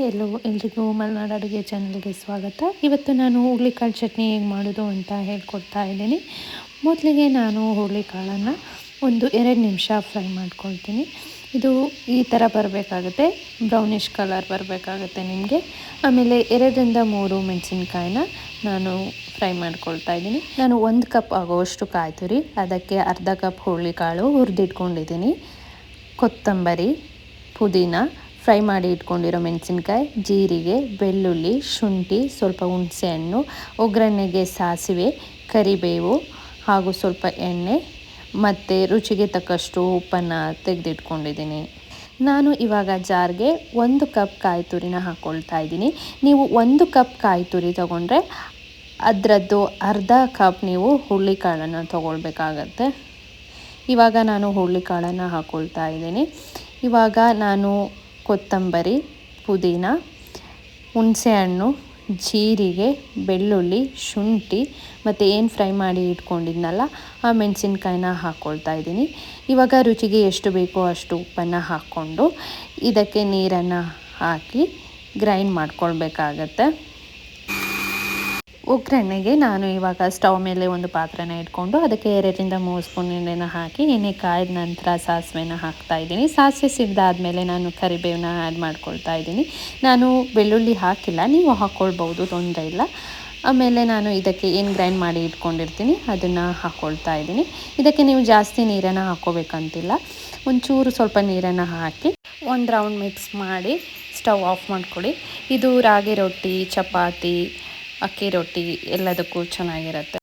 ಎಲ್ರಿಗೂ ಮಲೆನಾಡು ಅಡುಗೆ ಚಾನಲ್ಗೆ ಸ್ವಾಗತ. ಇವತ್ತು ನಾನು ಹುರುಳಿಕಾಳು ಚಟ್ನಿ ಹೇಗೆ ಮಾಡೋದು ಅಂತ ಹೇಳ್ಕೊಡ್ತಾ ಇದ್ದೀನಿ. ಮೊದಲಿಗೆ ನಾನು ಹುರುಳಿಕಾಳನ್ನು 1-2 ನಿಮಿಷ ಫ್ರೈ ಮಾಡ್ಕೊಳ್ತೀನಿ. ಇದು ಈ ಥರ ಬರಬೇಕಾಗುತ್ತೆ, ಬ್ರೌನಿಷ್ ಕಲರ್ ಬರಬೇಕಾಗುತ್ತೆ ನಿಮಗೆ. ಆಮೇಲೆ 2-3 ಮೆಣಸಿನ್ಕಾಯಿನ ನಾನು ಫ್ರೈ ಮಾಡ್ಕೊಳ್ತಾ ಇದ್ದೀನಿ. ನಾನು 1 ಕಪ್ ಆಗೋವಷ್ಟು ಕಾಯಿ ತುರಿ, ಅದಕ್ಕೆ ಅರ್ಧ ಕಪ್ ಹುರುಳಿಕಾಳು ಹುರಿದಿಟ್ಕೊಂಡಿದ್ದೀನಿ, ಕೊತ್ತಂಬರಿ, ಪುದೀನ, ಫ್ರೈ ಮಾಡಿ ಇಟ್ಕೊಂಡಿರೋ ಮೆಣಸಿನ್ಕಾಯಿ, ಜೀರಿಗೆ, ಬೆಳ್ಳುಳ್ಳಿ, ಶುಂಠಿ, ಸ್ವಲ್ಪ ಹುಣಸೆಹಣ್ಣು, ಒಗ್ಗರಣೆಗೆ ಸಾಸಿವೆ, ಕರಿಬೇವು ಹಾಗೂ ಸ್ವಲ್ಪ ಎಣ್ಣೆ ಮತ್ತು ರುಚಿಗೆ ತಕ್ಕಷ್ಟು ಉಪ್ಪನ್ನು ತೆಗೆದಿಟ್ಕೊಂಡಿದ್ದೀನಿ. ನಾನು ಇವಾಗ ಜಾರ್ಗೆ 1 ಕಪ್ ಕಾಯಿ ತುರಿನ ಹಾಕ್ಕೊಳ್ತಾ ಇದ್ದೀನಿ. ನೀವು 1 ಕಪ್ ಕಾಯಿ ತುರಿ ತೊಗೊಂಡ್ರೆ ಅದರದ್ದು ಅರ್ಧ ಕಪ್ ನೀವು ಹುರುಳಿಕಾಳನ್ನು ತೊಗೊಳ್ಬೇಕಾಗತ್ತೆ. ಇವಾಗ ನಾನು ಹುರುಳಿಕಾಳನ್ನು ಹಾಕ್ಕೊಳ್ತಾ ಇದ್ದೀನಿ. ಇವಾಗ ನಾನು ಕೊತ್ತಂಬರಿ, ಪುದೀನ, ಹುಣಸೆಹಣ್ಣು, ಜೀರಿಗೆ, ಬೆಳ್ಳುಳ್ಳಿ, ಶುಂಠಿ ಮತ್ತು ಏನು ಫ್ರೈ ಮಾಡಿ ಇಟ್ಕೊಂಡಿದ್ನಲ್ಲ ಆ ಮೆಣಸಿನ್ಕಾಯಿನ ಹಾಕ್ಕೊಳ್ತಾ ಇದ್ದೀನಿ. ಇವಾಗ ರುಚಿಗೆ ಎಷ್ಟು ಬೇಕೋ ಅಷ್ಟು ಉಪ್ಪನ್ನು ಹಾಕ್ಕೊಂಡು ಇದಕ್ಕೆ ನೀರನ್ನು ಹಾಕಿ ಗ್ರೈಂಡ್ ಮಾಡ್ಕೊಳ್ಬೇಕಾಗತ್ತೆ. ಒಗ್ಗರಣೆಗೆ ನಾನು ಇವಾಗ ಸ್ಟವ್ ಮೇಲೆ ಒಂದು ಪಾತ್ರೆನ ಇಟ್ಕೊಂಡು ಅದಕ್ಕೆ 2-3 ಸ್ಪೂನ್ ಎಣ್ಣೆನ ಹಾಕಿ ಎಣ್ಣೆ ಕಾಯ್ದ ನಂತರ ಸಾಸಿವೆನ ಹಾಕ್ತಾ ಇದ್ದೀನಿ. ಸಾಸಿವೆ ಸಿಡ್ದಾದ್ಮೇಲೆ ನಾನು ಕರಿಬೇವನ್ನ ಆ್ಯಡ್ ಮಾಡ್ಕೊಳ್ತಾ ಇದ್ದೀನಿ. ನಾನು ಬೆಳ್ಳುಳ್ಳಿ ಹಾಕಿಲ್ಲ, ನೀವು ಹಾಕ್ಕೊಳ್ಬೋದು, ತೊಂದರೆ ಇಲ್ಲ. ಆಮೇಲೆ ನಾನು ಇದಕ್ಕೆ ಏನು ಗ್ರೈಂಡ್ ಮಾಡಿ ಇಟ್ಕೊಂಡಿರ್ತೀನಿ ಅದನ್ನು ಹಾಕ್ಕೊಳ್ತಾ ಇದ್ದೀನಿ. ಇದಕ್ಕೆ ನೀವು ಜಾಸ್ತಿ ನೀರನ್ನು ಹಾಕ್ಕೋಬೇಕಂತಿಲ್ಲ, ಒಂಚೂರು ಸ್ವಲ್ಪ ನೀರನ್ನು ಹಾಕಿ 1 ರೌಂಡ್ ಮಿಕ್ಸ್ ಮಾಡಿ ಸ್ಟವ್ ಆಫ್ ಮಾಡ್ಕೊಳ್ಳಿ. ಇದು ರಾಗಿ ರೊಟ್ಟಿ, ಚಪಾತಿ, ಅಕ್ಕಿ ರೊಟ್ಟಿ ಎಲ್ಲದಕ್ಕೂ ಚೆನ್ನಾಗಿರುತ್ತೆ.